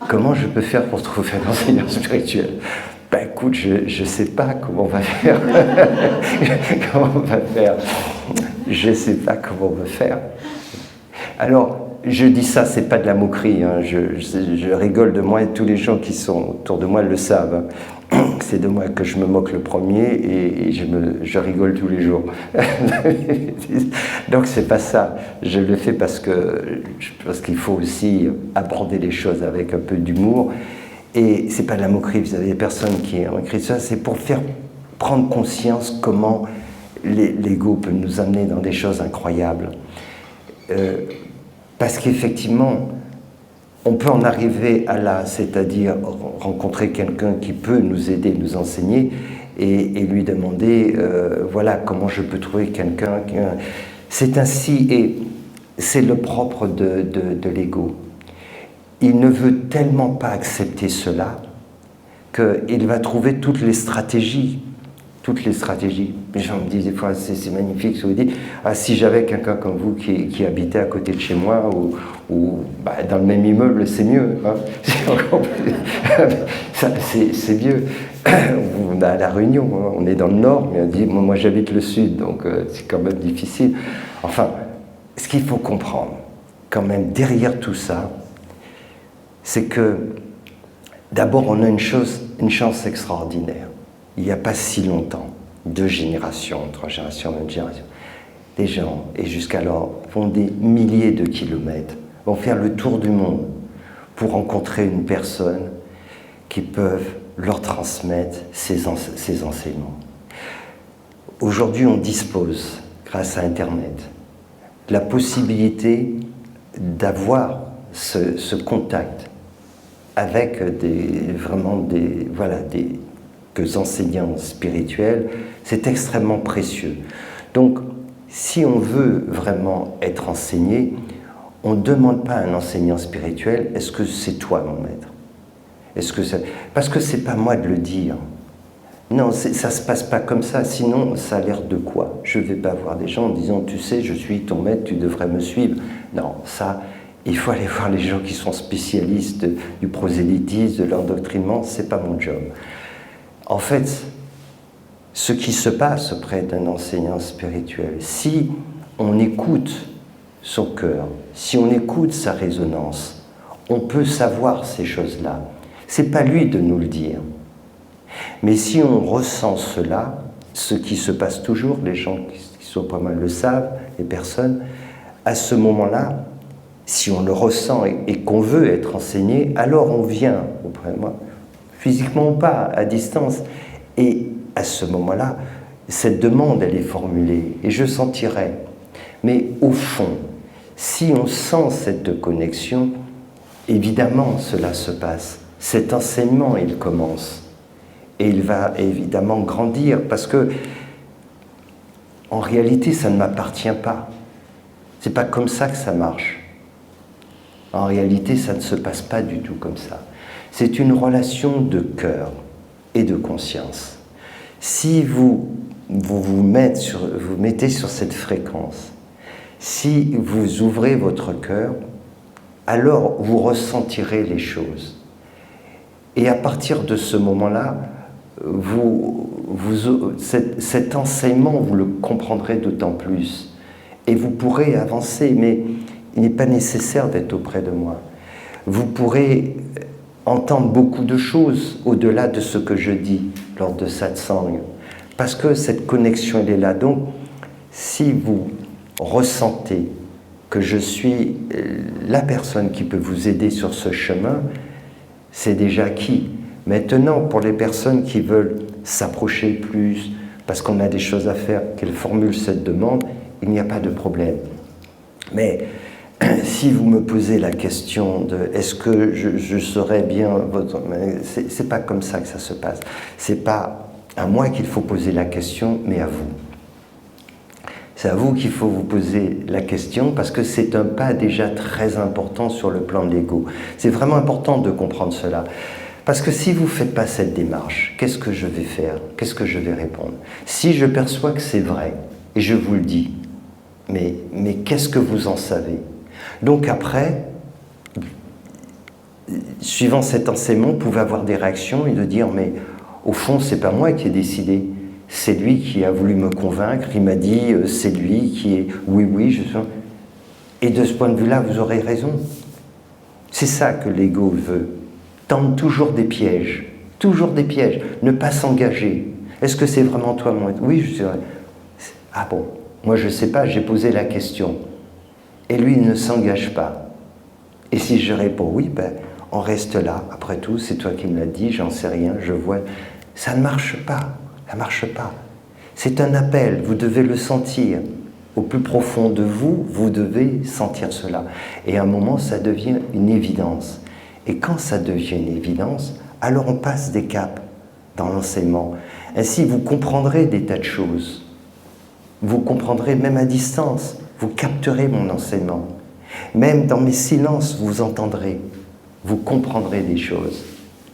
Comment je peux faire pour trouver un enseignant spirituel? Ben écoute, je ne sais pas comment on va faire. Comment on va faire? Je ne sais pas comment on va faire. Alors, je dis ça, c'est pas de la moquerie, hein. Je rigole de moi et tous les gens qui sont autour de moi le savent. C'est de moi que je me moque le premier et je rigole tous les jours. Donc c'est pas ça. Je le fais parce qu'il faut aussi aborder les choses avec un peu d'humour. Et c'est pas de la moquerie. Vous avez des personnes qui ont écrit ça, c'est pour faire prendre conscience comment l'ego peut nous amener dans des choses incroyables. Parce qu'effectivement, on peut en arriver à là, c'est-à-dire rencontrer quelqu'un qui peut nous aider, nous enseigner, et lui demander, voilà, comment je peux trouver quelqu'un. C'est ainsi, et c'est le propre de l'ego. Il ne veut tellement pas accepter cela qu'il va trouver toutes les stratégies. Les gens me disent des fois, c'est magnifique ce que vous dites. Ah, si j'avais quelqu'un comme vous qui habitait à côté de chez moi ou dans le même immeuble, c'est mieux. Hein. C'est mieux. On est à La Réunion, hein. On est dans le nord, mais on dit, moi j'habite le sud, donc c'est quand même difficile. Enfin, ce qu'il faut comprendre, quand même, derrière tout ça, c'est que d'abord on a une chance extraordinaire. Il n'y a pas si longtemps, 2 générations, 3 générations, même génération, des gens, et jusqu'alors, font des milliers de kilomètres, vont faire le tour du monde pour rencontrer une personne qui peut leur transmettre ses enseignements. Aujourd'hui, on dispose, grâce à Internet, de la possibilité d'avoir ce contact avec des enseignants spirituels. C'est extrêmement précieux. Donc, si on veut vraiment être enseigné, on ne demande pas à un enseignant spirituel « Est-ce que c'est toi mon maître ?» Parce que c'est pas moi de le dire. Non, ça se passe pas comme ça, sinon ça a l'air de quoi? Je vais pas voir des gens en disant « Tu sais, je suis ton maître, tu devrais me suivre. » Non, ça, il faut aller voir les gens qui sont spécialistes du prosélytisme, de l'endoctrinement, c'est pas mon job. En fait, ce qui se passe auprès d'un enseignant spirituel, si on écoute son cœur, si on écoute sa résonance, on peut savoir ces choses-là. C'est pas lui de nous le dire. Mais si on ressent cela, ce qui se passe toujours, les gens qui sont pas mal le savent, les personnes, à ce moment-là, si on le ressent et qu'on veut être enseigné, alors on vient auprès de moi, physiquement ou pas, à distance. Et à ce moment-là, cette demande, elle est formulée, et je sentirai. Mais au fond, si on sent cette connexion, évidemment, cela se passe. Cet enseignement, il commence. Et il va évidemment grandir, parce que, en réalité, ça ne m'appartient pas. C'est pas comme ça que ça marche. En réalité, ça ne se passe pas du tout comme ça. C'est une relation de cœur et de conscience. Si vous mettez sur cette fréquence, si vous ouvrez votre cœur, alors vous ressentirez les choses. Et à partir de ce moment-là, cet enseignement, vous le comprendrez d'autant plus. Et vous pourrez avancer, mais il n'est pas nécessaire d'être auprès de moi. Vous pourrez entendre beaucoup de choses au-delà de ce que je dis lors de satsang, parce que cette connexion, elle est là. Donc, si vous ressentez que je suis la personne qui peut vous aider sur ce chemin, c'est déjà acquis. Maintenant, pour les personnes qui veulent s'approcher plus, parce qu'on a des choses à faire, qu'elles formulent cette demande, il n'y a pas de problème. Mais si vous me posez la question de est-ce que je serais bien votre... C'est pas comme ça que ça se passe. C'est pas à moi qu'il faut poser la question, mais à vous. C'est à vous qu'il faut vous poser la question, parce que c'est un pas déjà très important sur le plan de l'ego. C'est vraiment important de comprendre cela. Parce que si vous ne faites pas cette démarche, qu'est-ce que je vais faire? Qu'est-ce que je vais répondre? Si je perçois que c'est vrai, et je vous le dis, mais qu'est-ce que vous en savez? Donc après, suivant cet enseignement, vous pouvez avoir des réactions et de dire, mais au fond, c'est pas moi qui ai décidé. C'est lui qui a voulu me convaincre, il m'a dit, c'est lui qui est, oui, je suis... Et de ce point de vue-là, vous aurez raison. C'est ça que l'ego veut. Tendre toujours des pièges, ne pas s'engager. Est-ce que c'est vraiment toi, mon maître? Oui, je suis... Ah bon, moi je ne sais pas, j'ai posé la question. Et lui, il ne s'engage pas. Et si je réponds oui, ben, on reste là. Après tout, c'est toi qui me l'as dit, j'en sais rien, je vois. Ça ne marche pas, ça ne marche pas. C'est un appel, vous devez le sentir. Au plus profond de vous, vous devez sentir cela. Et à un moment, ça devient une évidence. Et quand ça devient une évidence, alors on passe des caps. dans l'enseignement. Ainsi, vous comprendrez des tas de choses. Vous comprendrez même à distance. Vous capterez mon enseignement. Même dans mes silences, vous entendrez. Vous comprendrez des choses.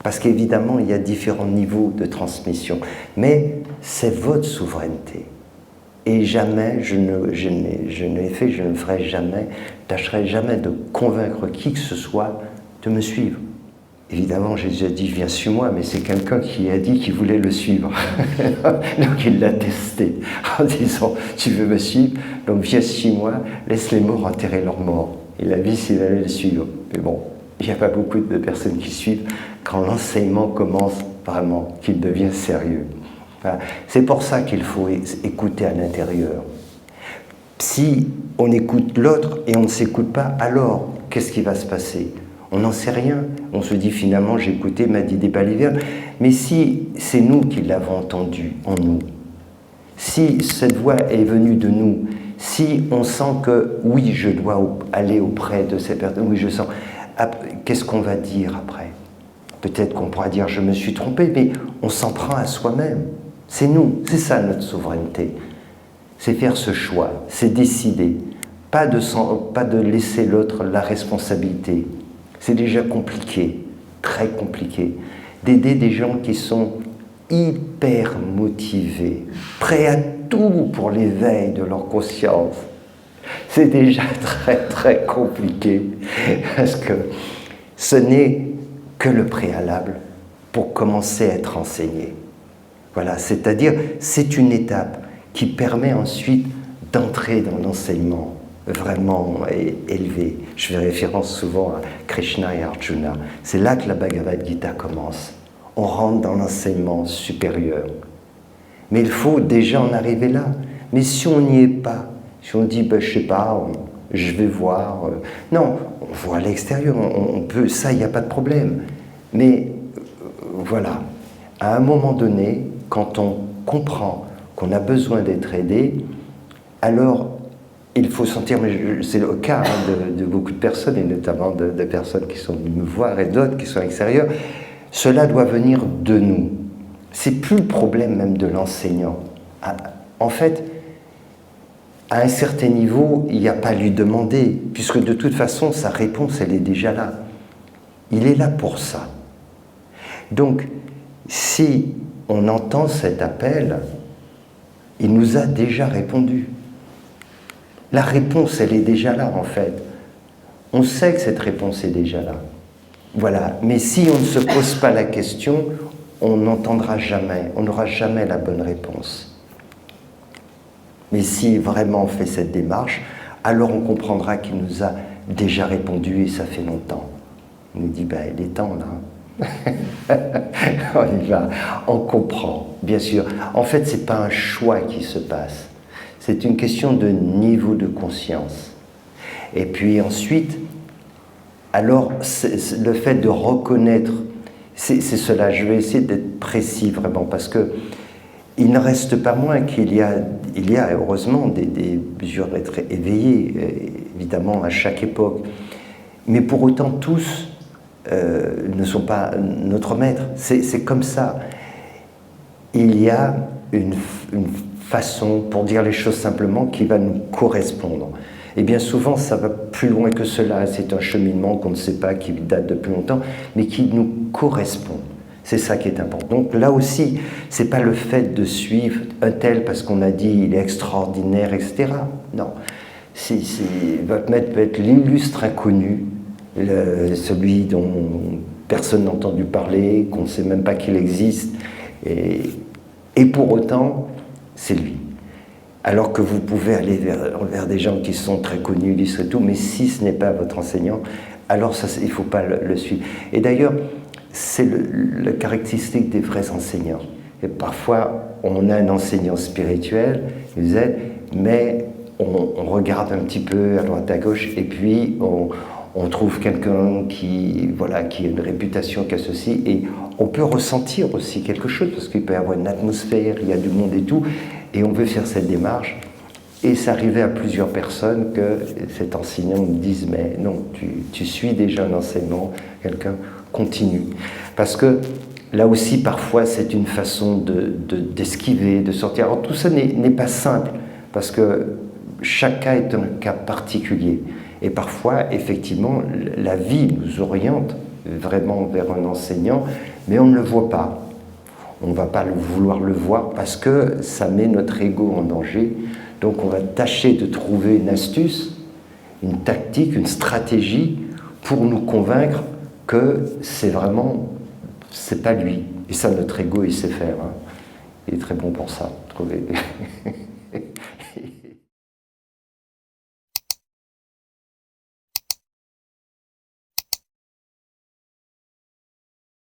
Parce qu'évidemment, il y a différents niveaux de transmission. Mais c'est votre souveraineté. Et jamais, je ne ferai jamais, tâcherai jamais de convaincre qui que ce soit de me suivre. Évidemment, Jésus a dit, viens suis-moi, mais c'est quelqu'un qui a dit qu'il voulait le suivre. Donc il l'a testé en disant, tu veux me suivre, donc viens suis-moi, laisse les morts enterrer leurs morts. Il a vu s'il allait le suivre. Mais bon, il n'y a pas beaucoup de personnes qui suivent quand l'enseignement commence vraiment, qu'il devient sérieux. Voilà. C'est pour ça qu'il faut écouter à l'intérieur. Si on écoute l'autre et on ne s'écoute pas, alors qu'est-ce qui va se passer ? On n'en sait rien. On se dit finalement, j'ai écouté, m'a dit des balivernes. Mais si c'est nous qui l'avons entendu en nous, si cette voix est venue de nous, si on sent que oui, je dois aller auprès de ces personnes, oui, je sens, qu'est-ce qu'on va dire après ? Peut-être qu'on pourra dire, je me suis trompé, mais on s'en prend à soi-même. C'est nous, c'est ça notre souveraineté. C'est faire ce choix, c'est décider. Pas de laisser l'autre la responsabilité. C'est déjà compliqué, très compliqué, d'aider des gens qui sont hyper motivés, prêts à tout pour l'éveil de leur conscience. C'est déjà très très compliqué, parce que ce n'est que le préalable pour commencer à être enseigné. Voilà, c'est-à-dire, c'est une étape qui permet ensuite d'entrer dans l'enseignement vraiment élevé. Je fais référence souvent à Krishna et Arjuna. C'est là que la Bhagavad Gita commence. On rentre dans l'enseignement supérieur. Mais il faut déjà en arriver là. Mais si on n'y est pas, si on dit, ben, je ne sais pas, je vais voir... non, on voit à l'extérieur, on peut, ça, il n'y a pas de problème. Mais voilà, à un moment donné, quand on comprend qu'on a besoin d'être aidé, alors il faut sentir, mais c'est le cas de beaucoup de personnes, et notamment de personnes qui sont venues me voir et d'autres qui sont à l'extérieur, cela doit venir de nous. C'est plus le problème même de l'enseignant. En fait, à un certain niveau, il n'y a pas à lui demander, puisque de toute façon, sa réponse, elle est déjà là. Il est là pour ça. Donc, si on entend cet appel, il nous a déjà répondu. La réponse, elle est déjà là, en fait. On sait que cette réponse est déjà là. Voilà. Mais si on ne se pose pas la question, on n'entendra jamais, on n'aura jamais la bonne réponse. Mais si vraiment on fait cette démarche, alors on comprendra qu'il nous a déjà répondu et ça fait longtemps. On nous dit, ben, il est temps, là. On y va, on comprend, bien sûr. En fait, ce n'est pas un choix qui se passe. C'est une question de niveau de conscience. Et puis ensuite, alors, le fait de reconnaître, c'est cela, je vais essayer d'être précis vraiment, parce que il ne reste pas moins qu'il y a heureusement des mesures d'être éveillés, évidemment, à chaque époque. Mais pour autant, tous ne sont pas notre maître. C'est comme ça. Il y a une façon, pour dire les choses simplement, qui va nous correspondre. Et bien souvent, ça va plus loin que cela. C'est un cheminement qu'on ne sait pas, qui date de plus longtemps, mais qui nous correspond. C'est ça qui est important. Donc là aussi, ce n'est pas le fait de suivre un tel parce qu'on a dit il est extraordinaire, etc. Non. Votre maître peut être l'illustre inconnu, celui dont personne n'a entendu parler, qu'on ne sait même pas qu'il existe. Et pour autant, c'est lui. Alors que vous pouvez aller vers des gens qui sont très connus, illustres et tout, mais si ce n'est pas votre enseignant, alors ça, il ne faut pas le suivre. Et d'ailleurs, c'est la caractéristique des vrais enseignants. Et parfois, on a un enseignant spirituel, il nous aide, mais on regarde un petit peu à droite à gauche, et puis on trouve quelqu'un qui a une réputation, qui a ceci, et on peut ressentir aussi quelque chose, parce qu'il peut y avoir une atmosphère, il y a du monde et tout, et on veut faire cette démarche. Et c'est arrivé à plusieurs personnes que cet enseignant me dise, mais non, tu suis déjà un enseignement, quelqu'un continue. Parce que Là aussi, parfois, c'est une façon d'esquiver, de sortir. Alors tout ça n'est pas simple, parce que chaque cas est un cas particulier. Et parfois, effectivement, la vie nous oriente vraiment vers un enseignant, mais on ne le voit pas. On ne va pas vouloir le voir parce que ça met notre ego en danger. Donc on va tâcher de trouver une astuce, une tactique, une stratégie pour nous convaincre que c'est vraiment, c'est pas lui. Et ça, notre ego, il sait faire. Hein. Il est très bon pour ça, trouver.